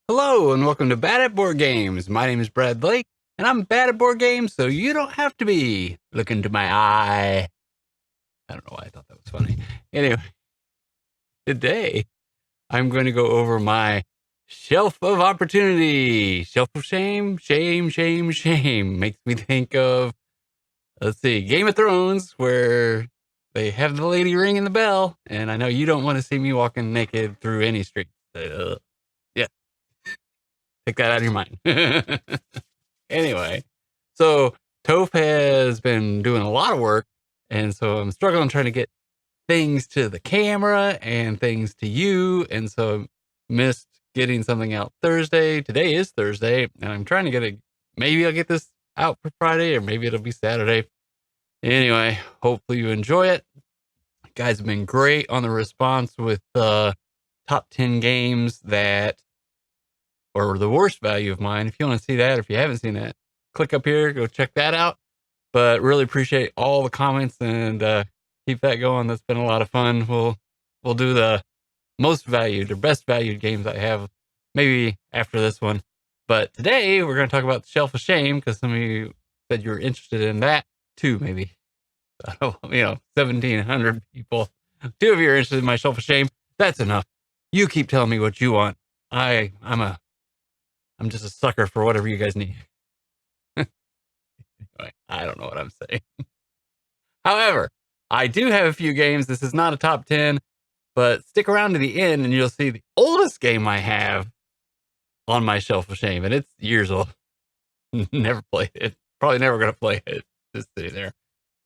Hello and welcome to Bad at Board Games. My name is Brad Blake, and I'm bad at board games, so you don't have to be. Look into my eye. I don't know why I thought that was funny. Anyway, today I'm going to go over my shelf of opportunity. Shelf of shame, shame, shame, shame. Makes me think of, let's see, Game of Thrones, where they have the lady ringing the bell, and I know you don't want to see me walking naked through any street. Yeah, take that out of your mind. Anyway, so Toph has been doing a lot of work, and so I'm struggling trying to get things to the camera and things to you, and so missed getting something out Thursday. Today is Thursday, and I'm trying to get it. Maybe I'll get this out for Friday, or maybe it'll be Saturday. Anyway, hopefully you enjoy it. You guys have been great on the response with the top 10 games that or the worst value of mine. If you want to see that, if you haven't seen that, click up here, go check that out. But really appreciate all the comments and keep that going. That's been a lot of fun. We'll do the most valued or best valued games I have maybe after this one. But today we're going to talk about the Shelf of Shame because some of you said you were interested in that too, maybe. 1,700 people. 2 of you are interested in my Shelf of Shame. That's enough. You keep telling me what you want. I'm just a sucker for whatever you guys need. Anyway, I don't know what I'm saying. However, I do have a few games. This is not a top 10, but stick around to the end and you'll see the oldest game I have on my Shelf of Shame, and it's years old. Never played it. Probably never going to play it. Just sitting there.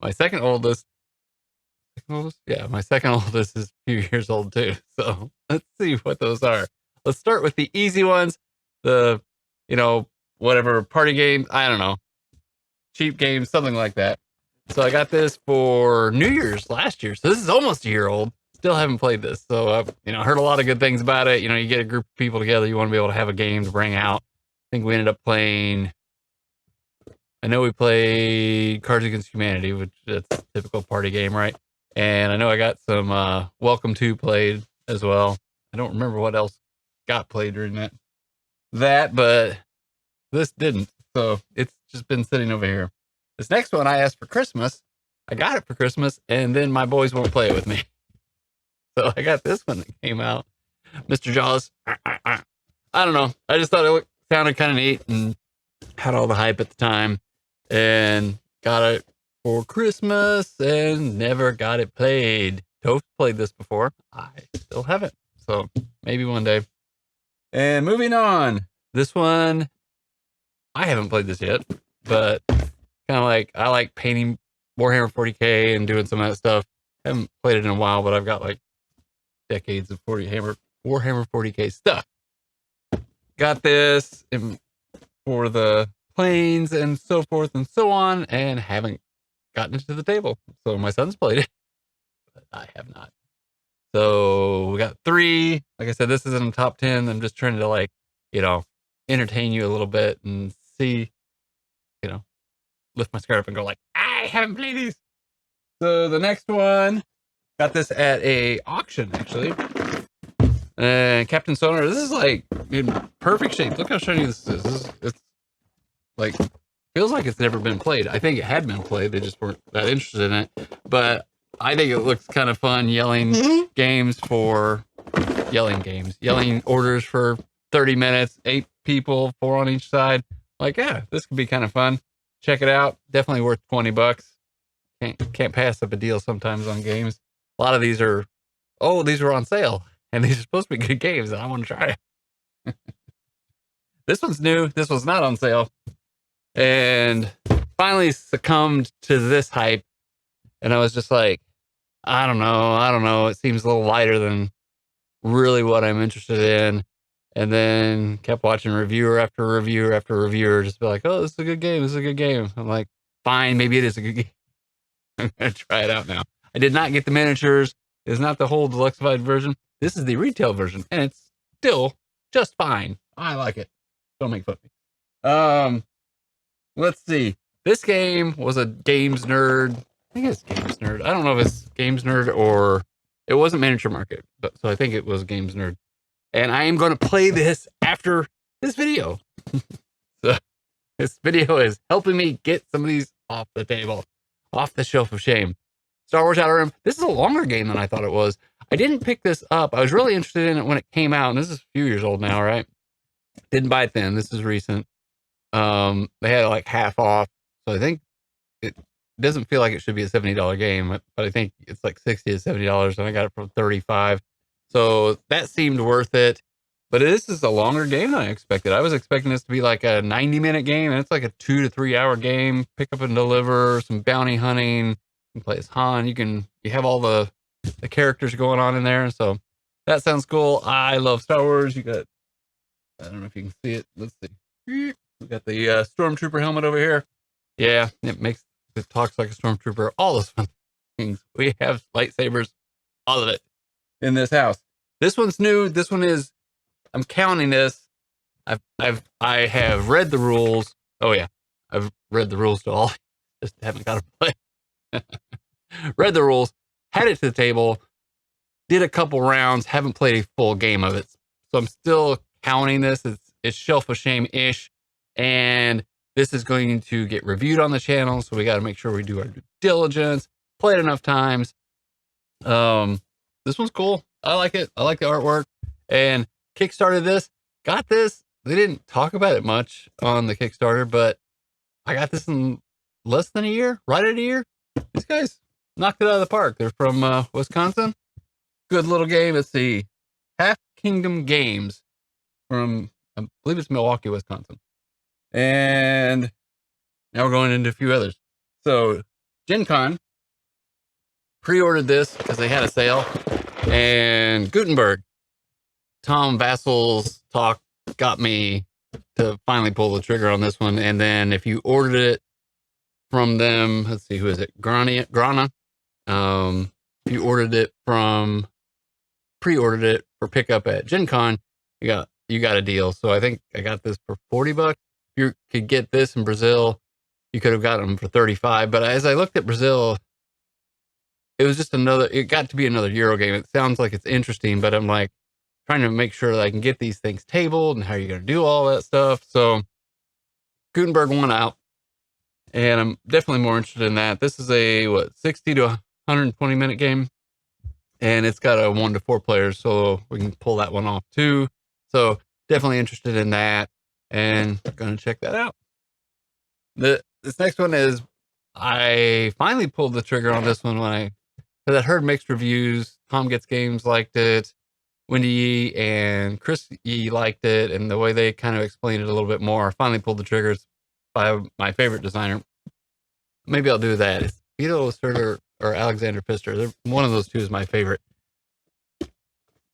My second oldest, my second oldest is a few years old too. So let's see what those are. Let's start with the easy ones. The, whatever party games. I don't know. Cheap games, something like that. So I got this for New Year's last year. So this is almost a year old. Still haven't played this. So I've, heard a lot of good things about it. You get a group of people together. You want to be able to have a game to bring out. I think we ended up playing. I know we played Cards Against Humanity, which that's a typical party game, right? And I know I got some Welcome to played as well. I don't remember what else got played during that, but this didn't. So it's just been sitting over here. This next one I asked for Christmas. I got it for Christmas, and then my boys won't play it with me. So I got this one that came out. Mr. Jaws. I don't know. I just thought it sounded kind of neat and had all the hype at the time. And got it for Christmas and never got it played. Toph played this before. I still haven't. So maybe one day. And moving on. This one, I haven't played this yet, but kind of like, I like painting Warhammer 40K and doing some of that stuff. Haven't played it in a while, but I've got like decades of Warhammer 40K stuff. Got this for the planes and so forth and so on, and haven't gotten it to the table. So my son's played it, but I have not. So we got 3. Like I said, this isn't a top 10. I'm just trying to entertain you a little bit and see, lift my skirt up and go like, I haven't played these. So the next one, got this at a auction actually. And Captain Sonar, this is like in perfect shape. Look how shiny this is. It's like, feels like it's never been played. I think it had been played. They just weren't that interested in it. But I think it looks kind of fun. Yelling orders for 30 minutes, 8 people, 4 on each side. Like, yeah, this could be kind of fun. Check it out. Definitely worth $20. Can't pass up a deal sometimes on games. A lot of these are, these are on sale. And these are supposed to be good games, and I want to try it. This one's new. This one's not on sale. And finally succumbed to this hype. And I was just like, I don't know. It seems a little lighter than really what I'm interested in. And then kept watching reviewer after reviewer after reviewer, just be like, oh, this is a good game. This is a good game. I'm like, fine, maybe it is a good game. I'm going to try it out now. I did not get the miniatures. It's not the whole deluxified version. This is the retail version, and it's still just fine. I like it. Don't make fun of me. Let's see. This game was a Games Nerd. I think it's Games Nerd. I don't know if it's Games Nerd or it wasn't Miniature Market, but so I think it was Games Nerd. and I am going to play this after this video. So this video is helping me get some of these off the table, off the shelf of shame. Star Wars Outer Rim. This is a longer game than I thought it was. I didn't pick this up. I was really interested in it when it came out, and this is a few years old now, right? Didn't buy it then. This is recent. They had it like half off, so I think it doesn't feel like it should be a $70 game, but I think it's like $60 to $70, and I got it for $35. So that seemed worth it. But this is a longer game than I expected. I was expecting this to be like a 90-minute game, and it's like a 2 to 3 hour game. Pick up and deliver, some bounty hunting. You can play as Han. You have all the characters going on in there. So that sounds cool. I love Star Wars. You got, I don't know if you can see it. Let's see. We got the Stormtrooper helmet over here. Yeah, it talks like a Stormtrooper. All those fun things. We have lightsabers, all of it in this house. This one's new. This one is, I'm counting this. I have read the rules. Oh yeah, I've read the rules to all. Just haven't got to play. Read the rules. Had it to the table. Did a couple rounds. Haven't played a full game of it. So I'm still counting this. It's shelf of shame-ish. And this is going to get reviewed on the channel. So we got to make sure we do our due diligence. Play it enough times. This one's cool. I like it. I like the artwork. And Kickstarted this. Got this. They didn't talk about it much on the Kickstarter, but I got this in less than a year. Right at a year. These guys knocked it out of the park. They're from Wisconsin. Good little game. Let's see. Half Kingdom Games from, I believe it's Milwaukee, Wisconsin. And now we're going into a few others. So Gen Con pre-ordered this because they had a sale. And Gutenberg, Tom Vassel's talk got me to finally pull the trigger on this one. And then if you ordered it from them, let's see, who is it? Grana. If you ordered it from, pre-ordered it for pickup at Gen Con, you got a deal. So I think I got this for $40. If you could get this in Brazil, you could have gotten them for 35. But as I looked at Brazil, it was just it got to be another Euro game. It sounds like it's interesting, but I'm like trying to make sure that I can get these things tabled and how you're going to do all that stuff. So Gutenberg won out, and I'm definitely more interested in that. This is a 60 to 120 minute game, and it's got a 1 to 4 players, so we can pull that one off too. So definitely interested in that, and going to check that out. This next one is, I finally pulled the trigger on this one because I heard mixed reviews. Tom Gets Games liked it, Wendy Yee and Chris Yee liked it, and the way they kind of explained it a little bit more, I finally pulled the triggers by my favorite designer. Maybe I'll do that. It's Vito Lacerda or Alexander Pfister. One of those two is my favorite.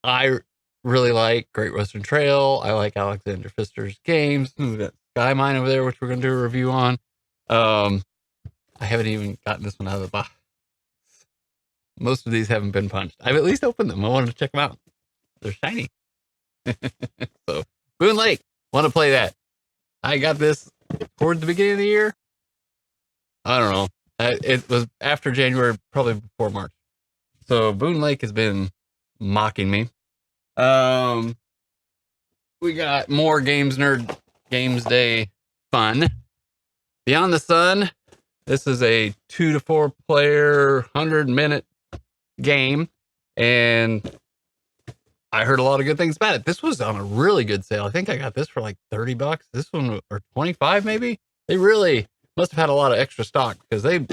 I really like Great Western Trail. I like Alexander Pfister's games. We got Sky Mine over there, which we're going to do a review on. I haven't even gotten this one out of the box. Most of these haven't been punched. I've at least opened them. I wanted to check them out. They're shiny. So, Boone Lake. Want to play that. I got this towards the beginning of the year. I don't know. It was after January, probably before March. So, Boone Lake has been mocking me. We got more Games Day fun. Beyond the Sun. This is a 2 to 4 player, 100-minute game, and I heard a lot of good things about it. This was on a really good sale. I think I got this for like $30. This one, or 25 maybe. They really must have had a lot of extra stock, because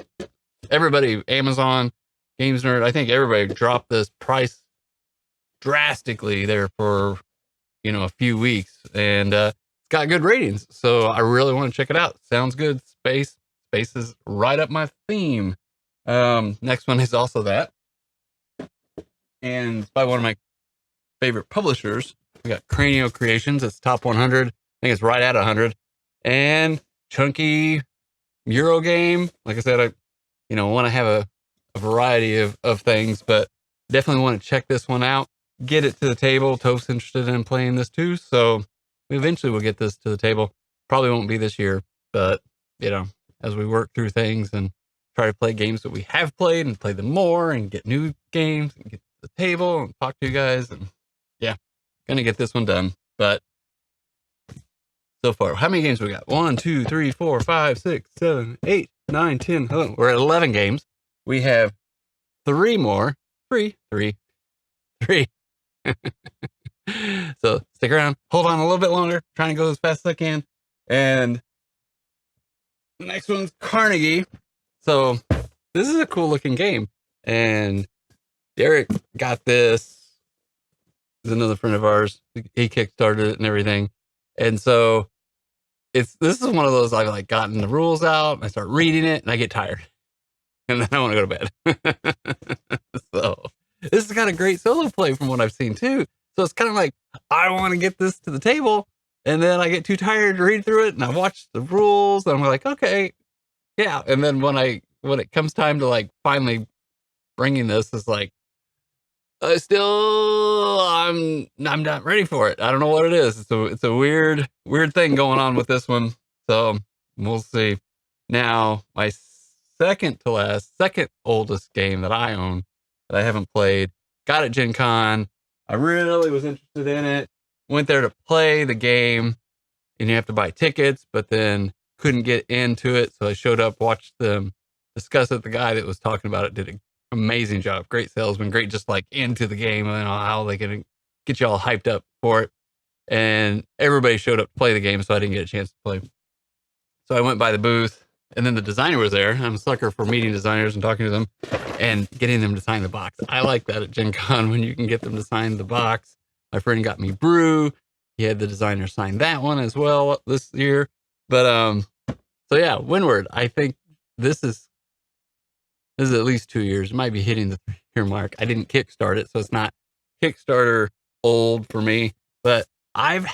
everybody, Amazon, Games Nerd, I think everybody dropped this price drastically there for, a few weeks, and it's got good ratings. So I really want to check it out. Sounds good. Space is right up my theme. Next one is also that. And it's by one of my favorite publishers. We got Cranio Creations. It's top 100. I think it's right at 100. And chunky Euro game. Like I said, I want to have a variety of things, but definitely want to check this one out. Get it to the table. Toph's interested in playing this too. So eventually we'll get this to the table. Probably won't be this year, but as we work through things and try to play games that we have played and play them more and get new games and get to the table and talk to you guys. And yeah, gonna get this one done. But so far, how many games we got? 1, 2, 3, 4, 5, 6, 7, 8, 9, 10. Oh, we're at 11 games. We have 3 more. Three. So stick around. Hold on a little bit longer. Trying to go as fast as I can. And the next one's Carnegie. So this is a cool looking game. And Derek got this. Is another friend of ours. He kickstarted it and everything. And so this is one of those I've like gotten the rules out. I start reading it and I get tired. And then I want to go to bed. So this has got a great solo play from what I've seen too. So it's kind of like, I want to get this to the table, and then I get too tired to read through it, and I watch the rules, and I'm like, okay, yeah. And then when it comes time to like finally bringing this, it's like, I'm not ready for it. I don't know what it is. It's a weird thing going on with this one. So we'll see. Now, my second oldest game that I own that I haven't played, got at Gen Con. I really was interested in it. Went there to play the game, and you have to buy tickets, but then couldn't get into it. So I showed up, watched them discuss it. The guy that was talking about it did an amazing job. Great salesman, great just like into the game and how they can get you all hyped up for it. And everybody showed up to play the game, so I didn't get a chance to play. So I went by the booth, and then the designer was there. I'm a sucker for meeting designers and talking to them and getting them to sign the box. I like that at Gen Con when you can get them to sign the box. My friend got me Brew. He had the designer sign that one as well this year. But so yeah, Windward. I think this is at least 2 years. It might be hitting the 3-year mark. I didn't kickstart it, so it's not Kickstarter old for me. But I've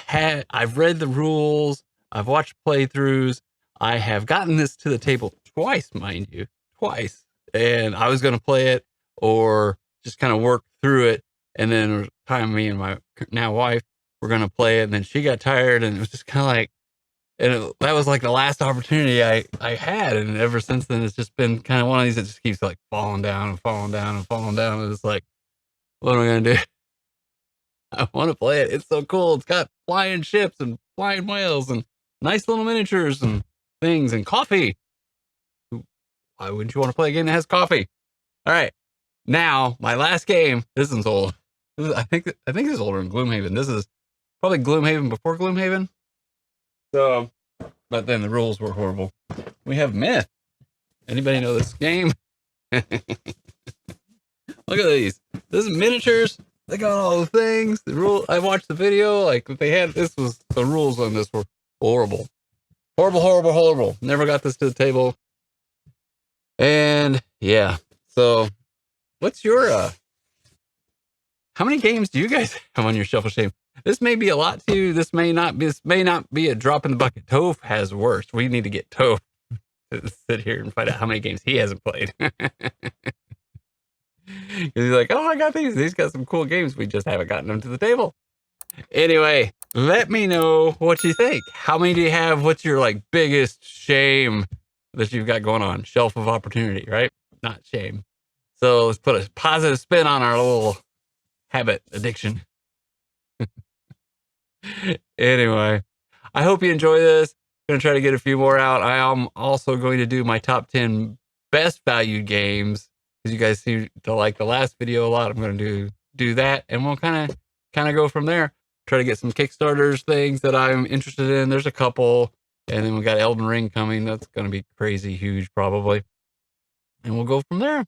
read the rules. I've watched playthroughs. I have gotten this to the table twice, mind you, twice. And I was going to play it or just kind of work through it. And then time me and my now wife were going to play it. And then she got tired, and it was just kind of like, that was like the last opportunity I had. And ever since then, it's just been kind of one of these that just keeps like falling down and falling down and falling down. And it's like, what am I going to do? I want to play it. It's so cool. It's got flying ships and flying whales and nice little miniatures and things and coffee. Why wouldn't you want to play a game that has coffee? All right. Now, my last game. This one's old. I think this is older than Gloomhaven. This is probably Gloomhaven before Gloomhaven. So, but then the rules were horrible. We have Myth. Anybody know this game? Look at these. This is miniatures. They got all the things. The rule. I watched the video. Like they had. The rules on this were horrible. Horrible. Never got this to the table. And yeah. So, what's your how many games do you guys have on your shelf of shame? This may be a lot to you. This may not be a drop in the bucket. Toph has worse. We need to get Toph to sit here and find out how many games he hasn't played. Because he's like, oh, I got these. He's got some cool games. We just haven't gotten them to the table. Anyway, let me know what you think. How many do you have? What's your like biggest shame that you've got going on? Shelf of opportunity, right? Not shame. So let's put a positive spin on our little habit addiction. Anyway, I hope you enjoy this. I'm going to try to get a few more out. I am also going to do my top 10 best valued games, because you guys seem to like the last video a lot. I'm going to do that, and we'll kind of go from there. Try to get some Kickstarters, things that I'm interested in. There's a couple, and then we got Elden Ring coming. That's going to be crazy huge probably, and we'll go from there.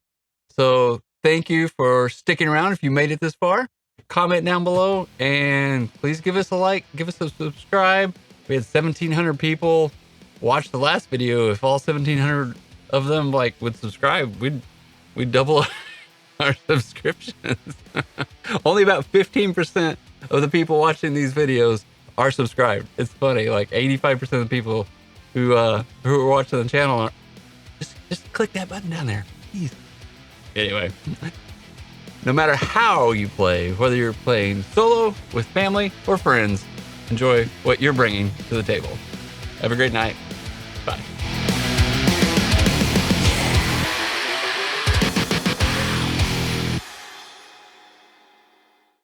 So thank you for sticking around. If you made it this far, comment down below, and please give us a like, give us a subscribe. We had 1,700 people watch the last video. If all 1,700 of them like would subscribe, we'd double our subscriptions. Only about 15% of the people watching these videos are subscribed. It's funny, like 85% of the people who are watching the channel are just click that button down there, please. Anyway, no matter how you play, whether you're playing solo, with family, or friends, enjoy what you're bringing to the table. Have a great night. Bye.